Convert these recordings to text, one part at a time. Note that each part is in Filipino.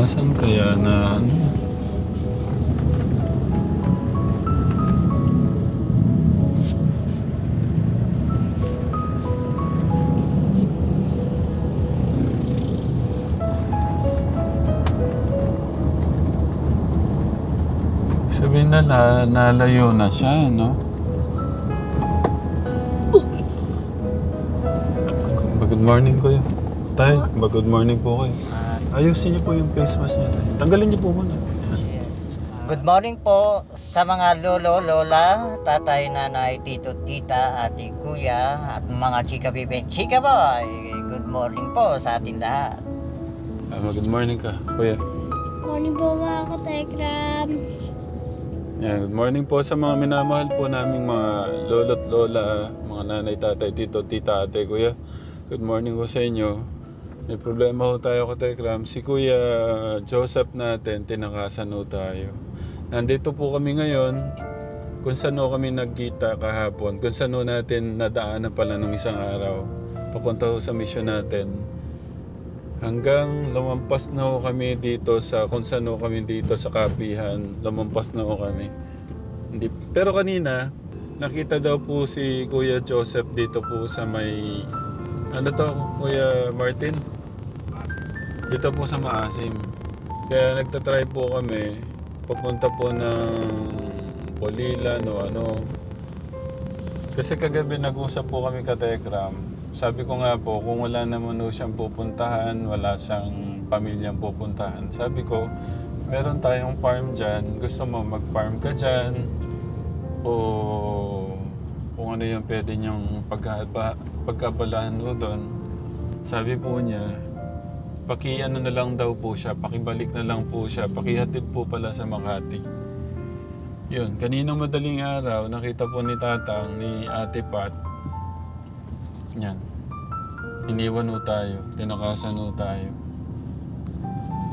Nasaan kaya na ano? Sabihin na nalayo na siya, no? Good morning, kuya. Tay, good morning po kayo. Ayusin niyo po yung face mask niyo, tay. Tanggalin niyo po muna. Yan. Good morning po sa mga lolo, lola, tatay, nanay, tito, tita, ate, kuya, at mga chika bibe, chika boy. Good morning po sa ating lahat. Good morning ka, kuya. Morning po mga katekram. Good morning po sa mga minamahal po naming mga lolo't lola, mga nanay, tatay, tito, tita, ate, kuya. Good morning po sa inyo. May problema ho tayo, Katekram. Si Kuya Joseph natin, tinakasan ho tayo. Nandito po kami ngayon, kung saan ho kami nagkita kahapon, kung saan ho natin nadaanan pala ng isang araw. Papunta ho sa mission natin. Hanggang lumampas na ho kami dito sa, kung saan ho kami dito sa Kapihan, lumampas na ho kami. Hindi, pero kanina, nakita daw po si Kuya Joseph dito po sa may, ano to, Kuya Martin? Dito po sa Maasim. Kaya nagtatry po kami, papunta po ng Polilan o ano. Kasi kagabi nag-usap po kami Katekram. Sabi ko nga po, kung wala naman po siyang pupuntahan, wala siyang pamilyang pupuntahan. Sabi ko, meron tayong farm dyan. Gusto mo mag-farm ka dyan? O kung ano yung pwede niyang pagkabalaan mo doon. Sabi po niya, paki-ano na lang daw po siya, pakibalik na lang po siya, pakihatid po pala sa Makati. Yun, kaninang madaling araw, nakita po ni Tatang, ni Ate Pat. Yan. Iniwan ho tayo, tinakasan ho tayo.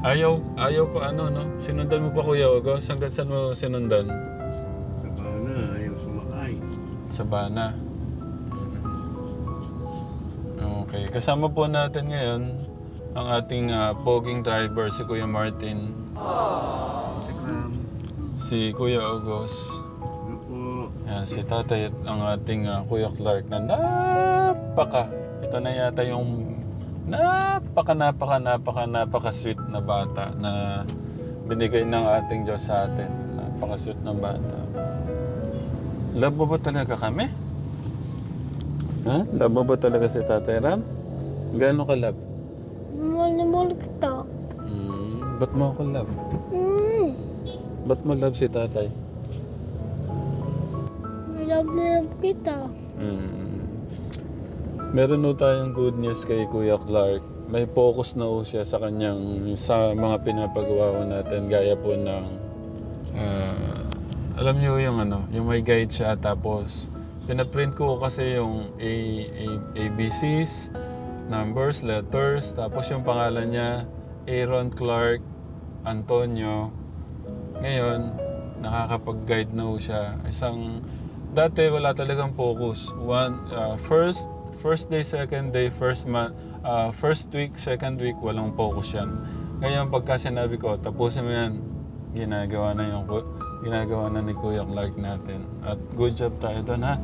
Ayaw pa ano, no? Sinundan mo pa Kuya Ogos? Hanggang saan mo sinundan? Sabana, ayaw sumakay. Sabana. Okay, kasama po natin ngayon ang ating poging driver, si Kuya Martin. Tekram. Si Kuya Ogos. Ano po? Yan, si Tatay at ang ating Kuya Clark na ito na yata yung napaka sweet na bata na binigay ng ating Diyos sa atin. Napaka sweet na bata. Love mo ba talaga kami? Ha? Love mo ba talaga si Tatay Ram? Gaano ka love? Mahal kita. Ba't mo ako love? Ba't mo love si Tatay? Love na love kita. Meron ho tayong good news kay Kuya Clark. May focus na ho siya sa kanyang, sa mga pinapagawa ko natin. Gaya po ng, alam niyo yung ano, yung may guide siya. Tapos, pinaprint ko kasi yung ABCs, numbers, letters. Tapos yung pangalan niya, Aaron Clark Antonio. Ngayon, nakakapag-guide na ho siya. Dati wala talagang focus. First day, second day, first week, second week, walang focus yan. Ngayon, pagka sinabi ko, tapusin mo yan, ginagawa na ni Kuya Clark natin. At good job tayo doon, ha?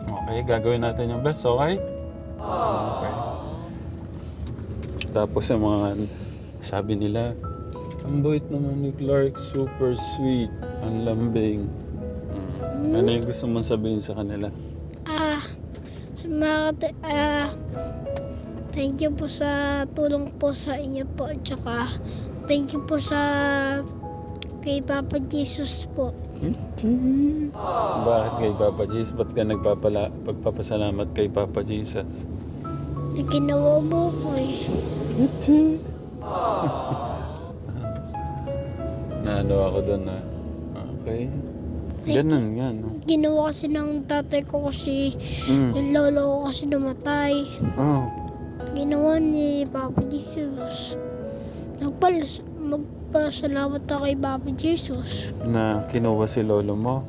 Okay, gagawin natin yung best, okay? Okay. Tapos yung mga, sabi nila, ang bait naman ni Clark, super sweet, ang lambing. Ano yung gusto mong sabihin sa kanila? Sa mga thank you po sa tulong po sa inyo po. Tsaka thank you po sa kay Papa Jesus po. Bakit kay Papa Jesus? Ba't ka pagpapasalamat kay Papa Jesus? Na ginawa mo ko eh. Naano ako doon, ha? Okay. Ganun yan. Ginawa kasi ng tatay ko kasi yung lolo ko kasi namatay. Oh. Ginawa ni Papa Jesus. Magpasalamat ako kay Papa Jesus. Na kinuha si lolo mo?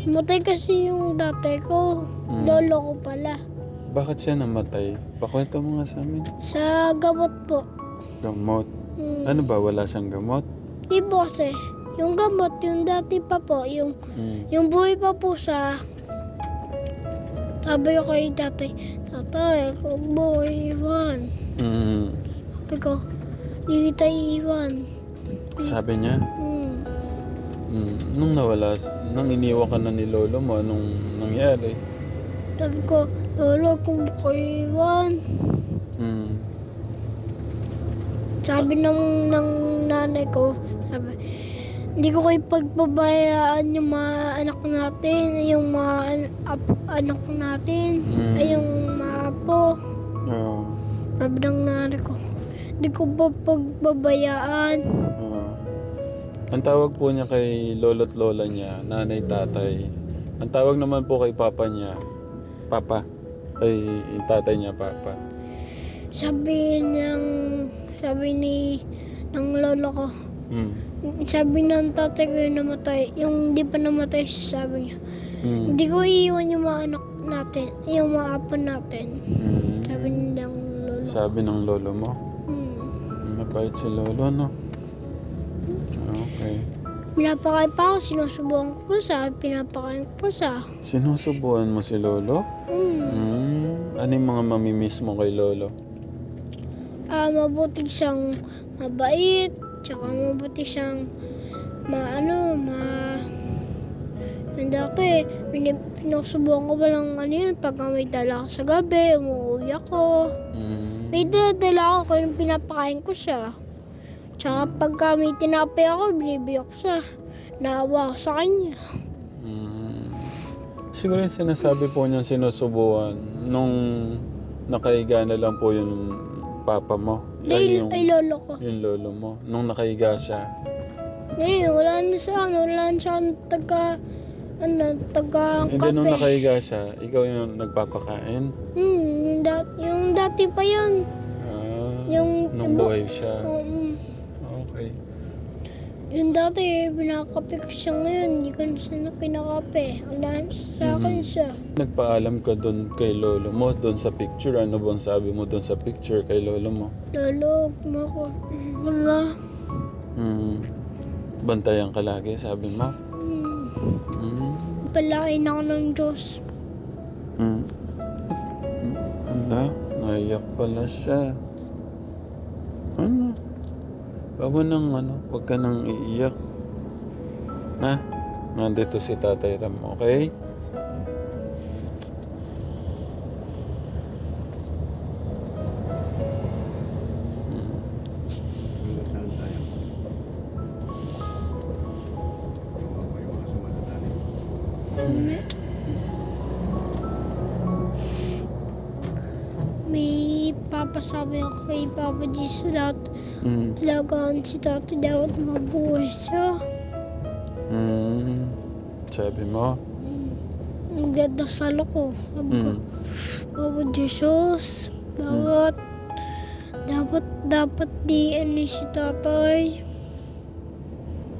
Namatay kasi yung tatay ko. Lolo ko pala. Bakit siya namatay? Pakwento mo nga sa amin. Sa gamot po. Gamot. Mm. Ano ba? Wala siyang gamot? Di po kasi, yung gamot, yung dati pa po, yung buhay pa po siya. Sabi ko kay tatay, huwag mo iiwan. Mm. Sabi ko, di kita iiwan. Sabi niya? Nung nung iniwan ka na ni lolo mo, anong nangyari? Sabi ko, lolo, kung mo ko iiwan. Mm. Sabi ng nanay ko, sabi, hindi ko kayo pagbabayaan yung mga anak natin, yung mga anak natin, ay yung mga apo. Oo. Sabi ng nanay ko, hindi ko pa pagbabayaan. Oo. Ang tawag po niya kay lolo't lola niya, nanay, tatay. Ang tawag naman po kay papa niya, papa. Kay tatay niya, papa. Sabi ng lolo ko, sabi ng tatay ko yung namatay, yung di pa namatay siya, sabi niya, hindi ko iiwan yung mga anak natin, yung mga apo natin. Sabi ng lolo. Sabi ng lolo mo? Mabait si lolo, no? Okay. Pinapakain pa ako, sinusubukan ko po siya, pinapakain ko po siya. Sinusubuan mo si lolo? Ano yung mga mamimiss mo kay lolo? Mabuti siyang mabait, tsaka mabuti siyang yung dati, pinusubukan ko pa lang yun, pag may dala ako sa gabi, umuwi ako. May dala ako kung pinapakain ko siya. Tsaka pagka may tinapay ako, binibigyan ko siya. Naawa ako sa kanya. Siguro yung sinasabi po niyang sinusubuan nung nakahiga na lang po yung papa mo. Ay lolo ko. Yung lolo mo. Nung nakahiga siya. Wala na sa taga Hindi, nung kape. nakahiga siya, ikaw yung nagpapakain? Yung dati pa yun. Nung buhay siya. Okay. Yung dati, pinakape ko siya ngayon. Hindi ko na siya pinakape. Wala na sa akin siya. Nagpaalam ka doon kay lolo mo, doon sa picture. Ano bang sabi mo doon sa picture kay lolo mo? Lolo, wala. Bantayan ka lagi, sabi mo? Palain ako ng Diyos. Ala, naiyak pala siya. Ano? Huwag ka nang iiyak. Na, nandito si Tatay Ram, okay? Saan tayo? Kawawa yung mga sumasatanib. May papasabi ako kay Papa Jesus that talagaan si Tati dapat mabuhay siya. Sabi mo? Nagdadasal ako. Sabi ko, Papa Jesus, dapat di si Tatay.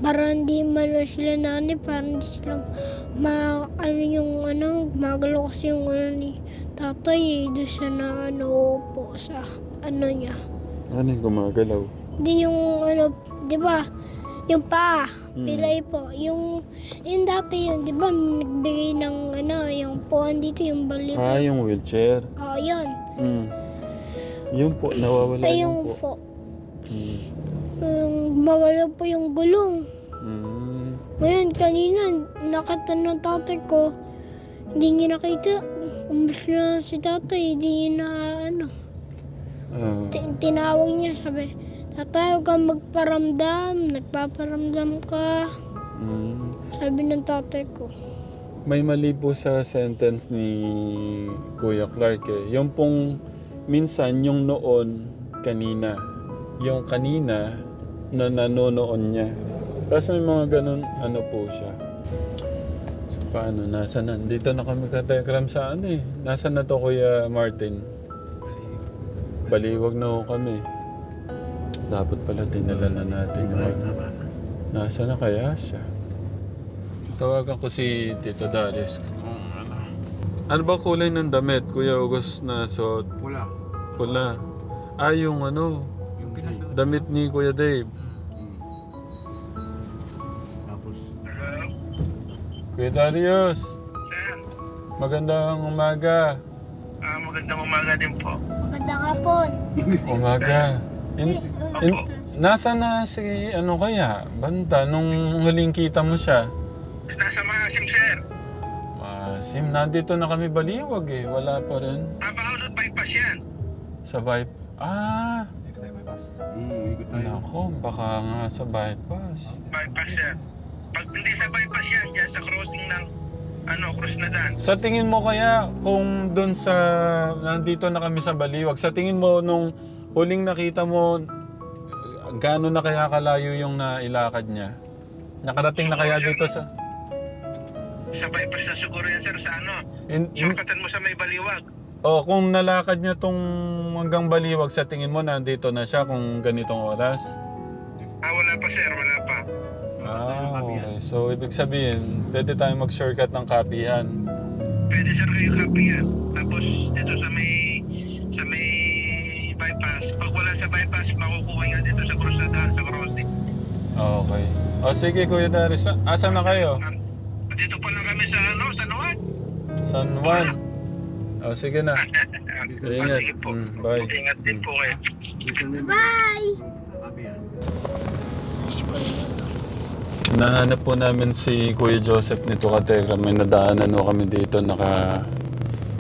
Para hindi malo sila nanay, para hindi sila magalo kasi yung ni Tatay, doon siya na po sa niya. Ano yung gumagalaw? Di yung di ba? Yung pa, pilay po. Yung dati yun, di ba, nagbigay ng yung puwan dito, yung balik. Yung wheelchair. Yun. Yung po, nawawala Ay, yung yung po. po. Magalaw po yung gulong. Ngayon, kanina, nakita ng tatay ko, hindi niya nakita. Umbis na si tatay, hindi niya na tinawag niya, sabi, Tatay, huwag kang magparamdam, nagpaparamdam ka. Sabi ng tatay ko. May mali po sa sentence ni Kuya Clark eh. Yung pong minsan yung noon kanina. Yung kanina na nanonoon niya. Tapos may mga ganun po siya. So paano? Dito na kami ka-telegram sa Nasaan na to Kuya Martin? Baliwag na ho kami. Dapat pala dinala na natin yung Nasaan na kaya siya? Tawagan ko si Tito Darius. Ano ba kulay ng damit, Kuya August, na suot? Pula. Pula. Ah, yung ano, Yung pinasuot. damit ni Kuya Dave. Tapos, Kuya Darius, Sir, magandang umaga. magandang umaga din po. Maganda ka po. Umaga. Nasa na si ano kaya? Banta, nung huling kita mo siya. Nasa Maasim, sir. Sim, nandito na kami baliwag eh. Wala pa rin. Baka out bypass yan. Sa bypass. Ah, ikot tayo. nako, baka nga sa bypass. Bypass, sir. Pag hindi sa bypass yan, dyan sa crossing ng cross na dan. Sa tingin mo kaya, kung doon sa, nandito na kami sa baliwag, sa tingin mo nung huling nakita mo, gaano na kaya kalayo yung nailakad niya? Nakarating na kaya dito sa... Sa bypass na siguro yan, sir, sa shortcutan mo sa may baliwag. Kung nalakad niya tong hanggang baliwag, sa tingin mo nandito na siya kung ganitong oras? Wala pa, sir, wala pa. Okay. So, ibig sabihin, pwede tayong mag-shortcut ng Kapihan. Pwede, sir, kayo copy yan. Tapos dito sa may bypass. Pag wala sa bypass, makukuha nga dito sa cross na dan, sa crossing. Okay. O sige, Kuya Darius, asan na kayo? Dito pa lang kami sa San Juan. San Juan. O sige na. Ingat. Sige po. Bye. Ingat din po kayo. Bye! Nahanap po namin si Kuya Joseph nito Kategra. May nadaanan ho kami dito,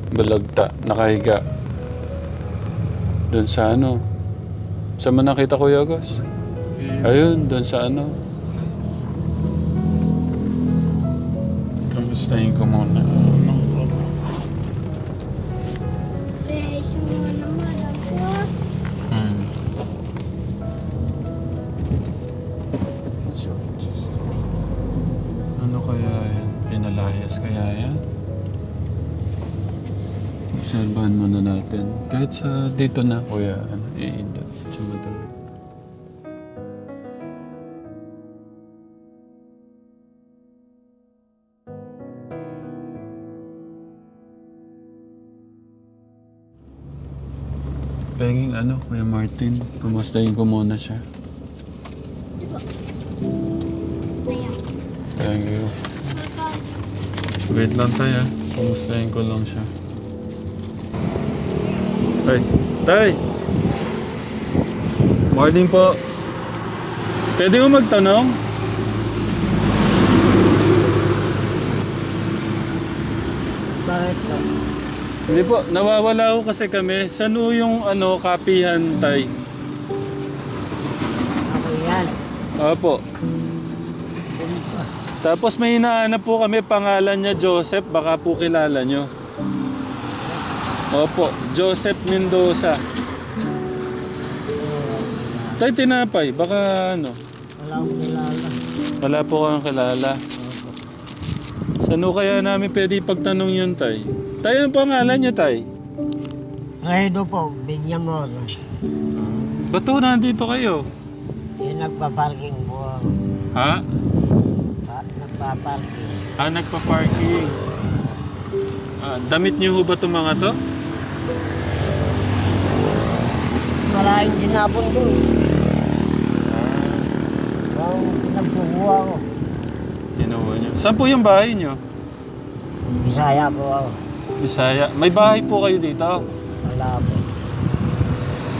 balagta, nakahiga. Doon sa ano? Saan mo nakita, Kuya Agos? Ayun, doon sa ano? Kamustahin ko muna. Eh, sumama naman ako. Ano kaya yan? Pinalayas kaya yan? Obserbahan muna natin. Kahit sa dito na, Kuya, iindot. Sumadami. Penging ano, Kuya Martin, kumustahin ko muna siya. Kaya. Thank you. Wait lang tayo. Kumustahin ko lang siya. Tay! Tay! Morning po. Pwede mo magtanong? Bakit po? Hindi po, nawawala ko kasi kami. Saan ho yung kapihan, Tay? Ako yan. Opo. Tapos may hinahanap po kami, pangalan niya Joseph, baka po kilala nyo. Opo, Joseph Mendoza. Tay, tinapay, baka ano? Wala akong kilala. Wala po kang kilala. Saan ho kaya namin pwede ipagtanong yun, Tay? Tay, ano pangalan niya, Tay? Redo po, bigyan mo. Ba't ho nandito kayo? Yung nagpa-parking po ako. Ha? Nagpa-parking. Nagpa-parking. Damit niyo ho ba itong mga to? Maraming dinapon doon. Ang pinagkukuha ko. Kinuha niyo. Saan po yung bahay niyo? Bisaya po ako. Bisaya. May bahay po kayo dito? Wala po.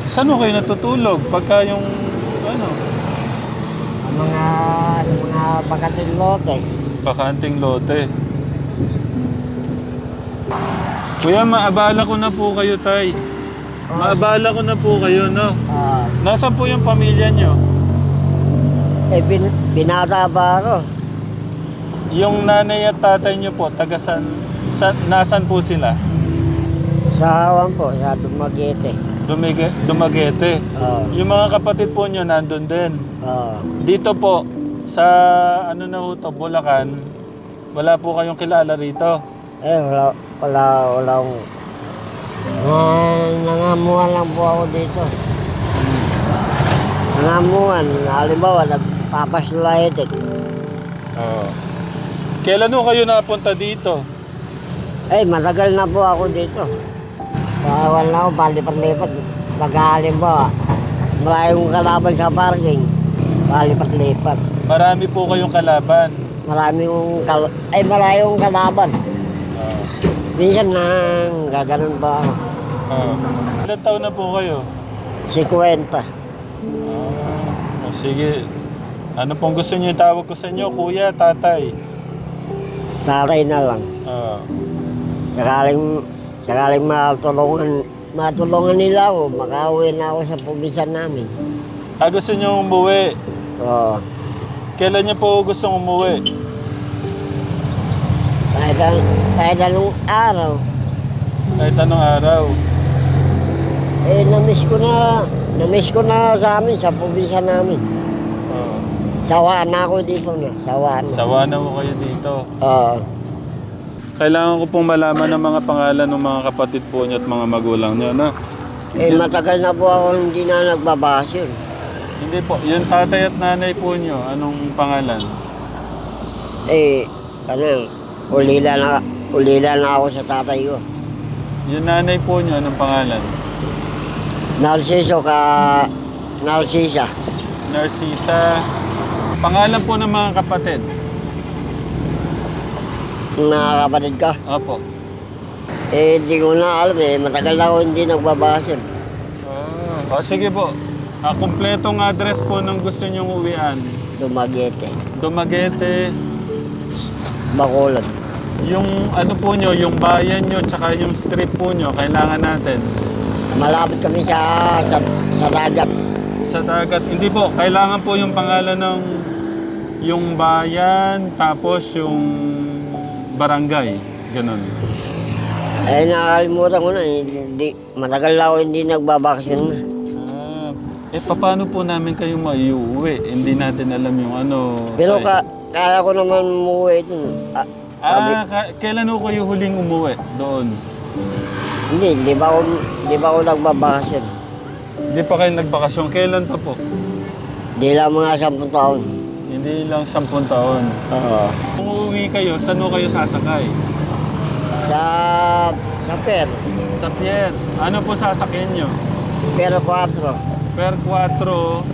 Saan ho kayo natutulog? Pagka yung ano? Ang mga bakating lote. Bakanting lote. Kuya, maabala ko na po kayo, Tay. Maabala ko na po kayo, no? Nasaan po yung pamilya nyo? Binata ba ako? Yung nanay at tatay nyo po, nasan po sila? Sa Awan po, sa Dumaguete. Dumaguete. Yung mga kapatid po nyo nandun din. Dito po, sa ano na ho to, Bulacan, wala po kayong kilala rito. Wala akong... Nangamuhan lang po ako dito. Nangamuhan, halimbawa, nagpapaslaitik. Kailan ho kayo napunta dito? Matagal na po ako dito. Bawal na ako, palipat-lipat. Pagkahalin po, maraming kalaban sa parking. Palipat-lipat. Marami po kayong kalaban. Maraming kalaban. Minsan na gaganon pa ako. Ilan taon na po kayo? 50. Sige. Ano pong gusto niyo itawag ko sa inyo, kuya, tatay? Tatay na lang. Sakaling matulungan nila ako, makauwi na ako sa probinsya namin. Gusto niyo umuwi? Oo. Kailan niyo po gustong umuwi? Kahit anong araw. Kahit anong araw. Namiss ko na sa amin, sa probinsya namin. Sawa na ako dito na. Sawa na po kayo dito. Oo. Kailangan ko pong malaman ng mga pangalan ng mga kapatid po niyo at mga magulang niyo, no? Matagal na po ako hindi na nagbabakasyon. Hindi po. Yung tatay at nanay po niyo, anong pangalan? Ulila na ako sa tatay ko. Yung nanay po niyo, anong pangalan? Narciso. Narcisa. Pangalan po ng mga kapatid? Mga kapatid ko. Opo. Hindi ko na alam matagal na ako hindi nagbabakasyon. Sige po. Kumpletong address po ng gusto niyong uwian. Dumaguete. Bacolod. Yung ano po niyo, yung bayan niyo, tsaka yung street po niyo, kailangan natin. Malapit kami sa dagat. Sa dagat. Hindi po, kailangan po yung pangalan ng yung bayan, tapos yung barangay. Ganun. Nakakalimutan ko na matagal na ako hindi nagbabakasyon na. Paano po namin kayo maiuwi? Hindi natin alam yung ano. Pero kaya ko naman umuwi dun. Kailan ho kayo huling umuwi doon? Hindi ba ako nagbabakasyon. Hindi pa kayo nagbakasyon. Kailan pa po? Hindi lang mga 10 taon. Hindi lang 10 taon. Oo. Kung uuwi kayo, saan ho kayo sasakay? Sa Pier. Sa Pier. Ano po sasakyan nyo? Pier 4. Per 4,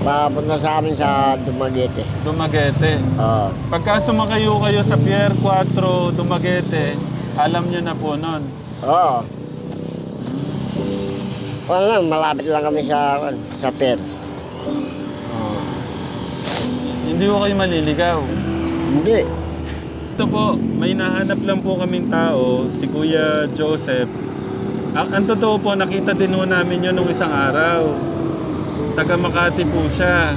Papunta sa amin sa Dumaguete. Dumaguete. Oo. Pagka sumakayo kayo sa Pier 4, Dumaguete, alam nyo na po nun. Oo. Wala lang, malapit lang kami sa Pier. Hindi ko kayo maliligaw. Hindi. Ito po, may nahanap lang po kaming tao, si Kuya Joseph. Ang totoo po, nakita din ho namin yun nung isang araw. Taga Makati po siya.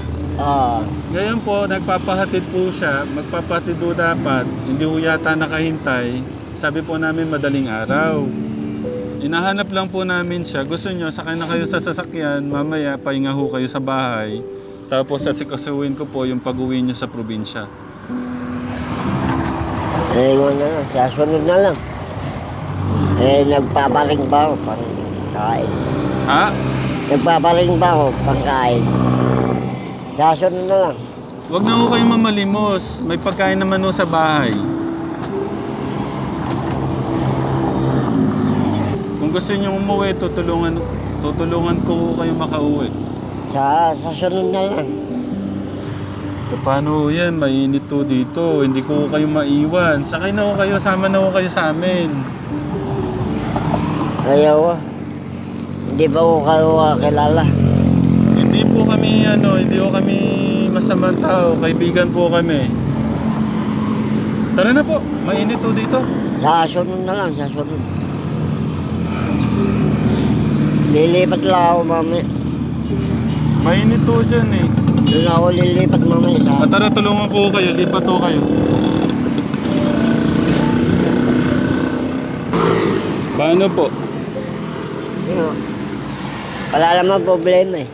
Ngayon po, nagpapahatid po siya. Magpapahatid po dapat. Hindi ho yata nakahintay. Sabi po namin madaling araw. Inahanap lang po namin siya. Gusto nyo, sakay na kayo sa sasakyan. Mamaya, pahinga ho kayo sa bahay. Tapos sasikasuhin ko po yung pag-uwi nyo sa probinsya. Wala na, sasunod na lang. Nagpaparing ba ako pang kain? Ha? Nagpaparing ba ako pang kain? Sasunod na lang. Huwag na ho kayong mamalimos. May pagkain naman ho sa bahay. Kung gusto niyo umuwi, tutulungan ko ho kayo makauwi. Sasunod na lang. Paano ho yan? Mainit to dito. Hindi ko ho kayo maiwan. Sakay na ho kayo. Sama na ho kayo sa amin. Ayaw. Hindi ba ko kilala? Hindi po kami masamang tao. Kaibigan po kami. Tara na po. Mainit to dito. Sasunod na lang, sasunod. Lilipat lang ako mamaya. Mainit to dyan eh. Doon ako lilipat mamaya. Tara, tulungan ko kayo. Lipat to kayo. Paano po? Wala naman problema eh.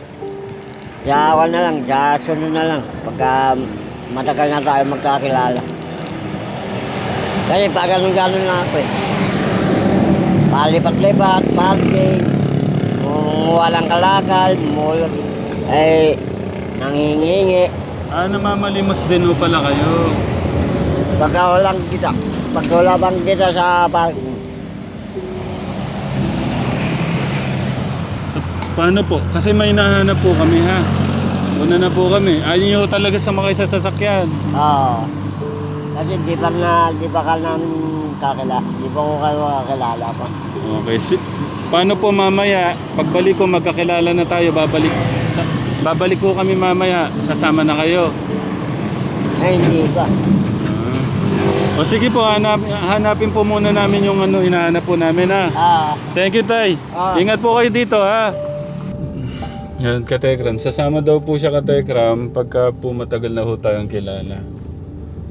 Kaya ako na lang, sunod na lang. Pagka matagal na tayo magkakilala. Kasi pag ganun-ganun na ako eh. Palipat-lipat, parking. Kung walang kalakal, nanghihingi. Namamalimos din ho pala kayo. Pagka walang kita, pag wala bang kita sa parking. So, paano po? Kasi may nahanap po kami ha. Una na po kami. Ayaw nyo talaga sumakay sa sasakyan. Oo. Kasi di pa ka namin di pa ko kayo kakilala pa. Okay. Paano po mamaya? Pagbalik ko magkakilala na tayo. Babalik po kami mamaya. Sasama na kayo. Eh, hindi pa. O sige po, hanapin po muna namin yung hinahanap po namin ha. Thank you, Tay. Ingat po kayo dito ha. Yan, Katekram. Sasama daw po siya, Katekram, pagka po matagal na ho tayong kilala.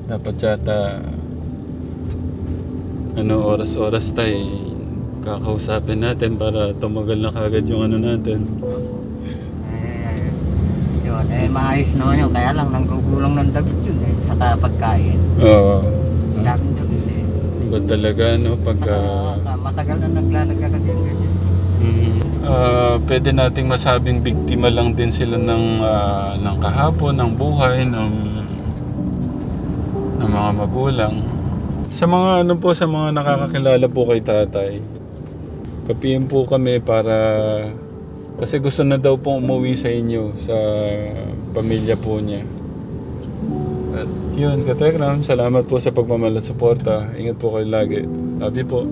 Dapat yata, oras-oras tayo, kakausapin natin para tumagal na kagad yung natin. Yun, maayos naman yun. Kaya lang, nanggugulang ng damit yun saka pagkain. Oo. Ang daming damit Iba talaga, pagka... Saka matagal na naglalagay ka din. Pwede nating masabing biktima lang din sila ng kahapon, ng buhay, ng mga magulang. Sa mga sa mga nakakakilala po kay tatay, papiyan po kami para kasi gusto na daw pong umuwi sa inyo, sa pamilya po niya. At yun, Katekram, salamat po sa pagmamahal at suporta. Ingat po kayo lagi. Love you po.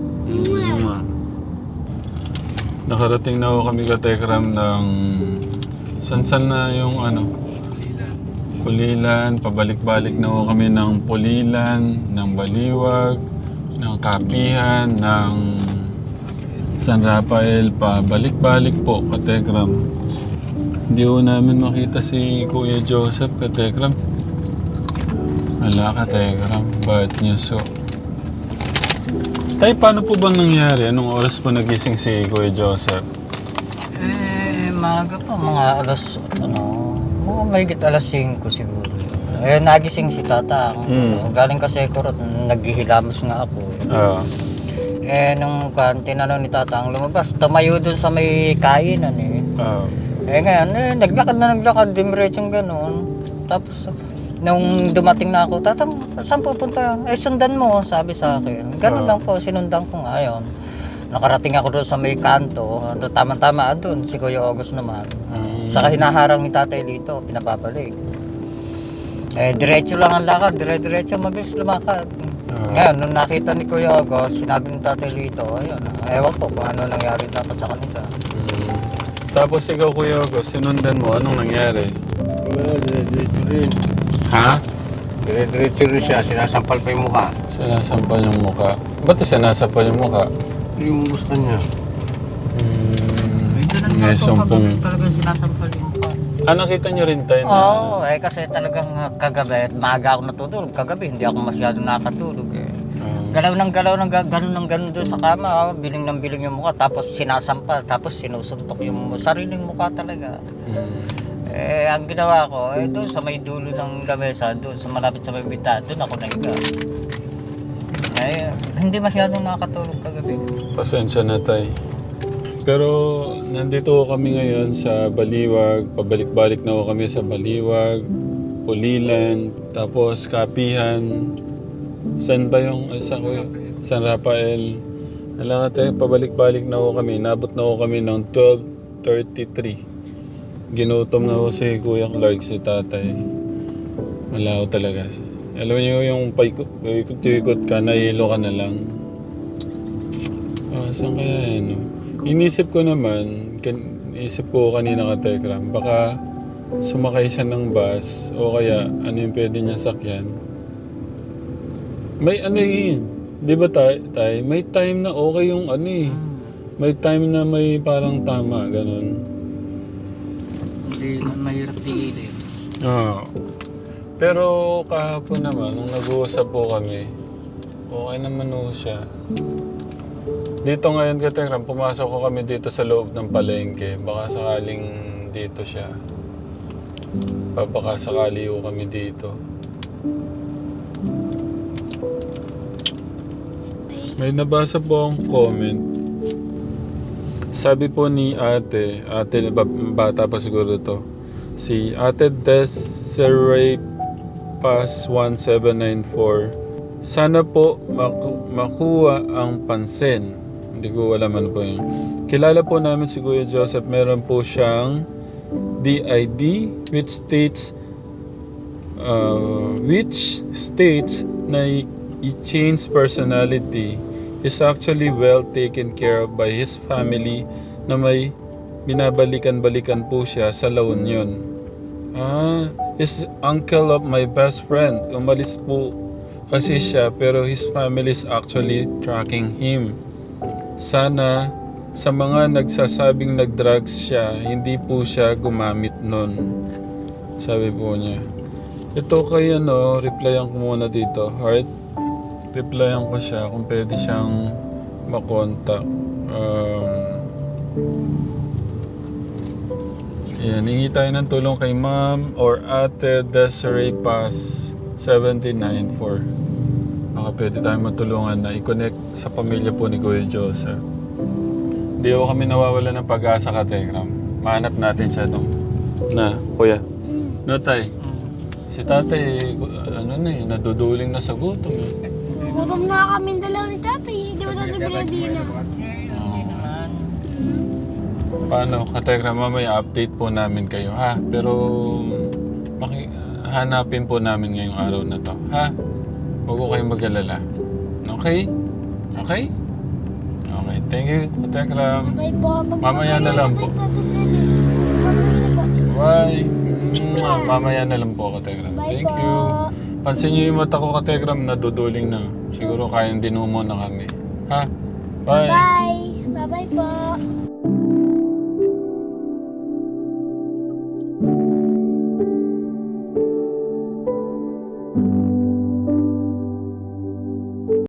Nakarating na ako kami, Katekram, ng san na yung Pulilan. Pabalik-balik na ako kami ng Pulilan, ng Baliwag, ng Kapihan, ng San Rafael. Pabalik-balik po, Katekram. Hindi ko namin makita si Kuya Joseph, Katekram. Wala, Katekram. Bad news so. Tay, paano po bang nangyari? Anong oras po nagising si Kuya Joseph? Maaga po, mga alas, mahigit alas 5 siguro. Nagising si tata. Galing kasi ko ron, naghihilamos nga ako. Nung tinanong ni tata ang lumabas, tumayo dun sa may kainan ngayon, naglakad, dimiretsong gano'n. Tapos, nung dumating na ako, tatang, saan pupunta? Sundan mo, sabi sa akin. Ganun lang po, sinundan ko nga yun. Nakarating ako doon sa may kanto, tama-tama doon, si Kuya August naman. Saka hinaharang ni tatay dito, pinababalik. Diretso lang ang lakad, diretso, mabilis lumakad. Ngayon, nung nakita ni Kuya August, sinabi ni tatay dito, ayun, ewan po kung ano nangyari dapat sa kanila. Tapos ikaw, Kuya August, sinundan mo, anong nangyari? Wala, diretso rin. Ha? Diretso rin siya, sinasampal pa yung mukha. Sinasampal yung mukha. Ba't sinasampal yung mukha? Yung gusto niya. May sumpong. Talagang sinasampal yung mukha. Nakita niyo rin tayo na... Oo, kasi talagang kagabi, maaga ako natutulog. Kagabi, hindi ako masyadong nakatulog Galaw ng ganun doon sa kama, biling ng biling yung mukha, tapos sinasampal, tapos sinusuntok yung sariling mukha talaga. Ang ginawa ko, doon sa may dulo ng lamesa, doon sa malapit sa may bita, doon ako nahiga. Hindi masyadong nakatulog kagabi. Pasensya na tayo. Pero nandito kami ngayon sa Baliwag, pabalik-balik na kami sa Baliwag, Pulilan, tapos Kapihan. San ba yung San Rafael? Alam ka tayo, pabalik-balik na kami. Nabot na kami ng 12:33. Ginutom na si Kuya Clark, si tatay. Malaw talaga. Alam niyo yung paikot-ikot ka, nahilo ka na lang. Saan kaya yan? Inisip ko naman, isip ko kanina ka Tekram, baka sumakay siya ng bus o kaya ano yung pwede niya sakyan. May di ba tay? May time na okay yung may time na may parang tama, ganun. Hindi mahirap tigilin. Pero kahapon naman, nung nag-uusap po kami, okay naman po siya. Dito ngayon, Katekram, pumasok ko kami dito sa loob ng palengke. Baka sakaling dito siya. Baka sakali ko kami dito. May nabasa po akong comment. Sabi po ni ate, bata pa siguro to. Si Ate Desiree Pass 1794. sana po makuha ang pansin. Hindi ko alam ano po yun. Kilala po namin si Kuya Joseph. Meron po siyang DID which states na i-change personality. Is actually well taken care of by his family na may binabalikan-balikan po siya sa La Union. Is uncle of my best friend. Umalis po kasi siya pero his family is actually tracking him. Sana sa mga nagsasabing nag-drugs siya, hindi po siya gumamit nun. Sabi po niya. Ito kay replyan ko muna dito. Heart. Replyan ko siya kung pwede siyang makontak. Yan, hingi tayo ng tulong kay Ma'am or Ate Desiree Paz 794. Baka pwede tayo matulungan na i-connect sa pamilya po ni Kuya Joseph. Hindi ko kami nawawala ng pag-asa ka, Tegram. Mahanap natin siya nung Kuya. No, Tay? Si Tatay, naduduling na sa gutom eh. Gutom na kami dalaw ni tatay. Di ba tatay Bradina? Paano, Kategram, mamaya update po namin kayo, ha? Pero hanapin po namin ngayong araw na to, ha? Huwag ko kayong mag-alala. Okay? Okay? Okay, thank you, Kategram. Bye po. Mamaya na lang po. Bye! Mamaya na lang po, Kategram. Bye Thank po. you. Pansin niyo yung mata ko, Kategram, naduduling na. Siguro kayang dinumo na kami. Ha? Bye! Bye. Bye-bye po.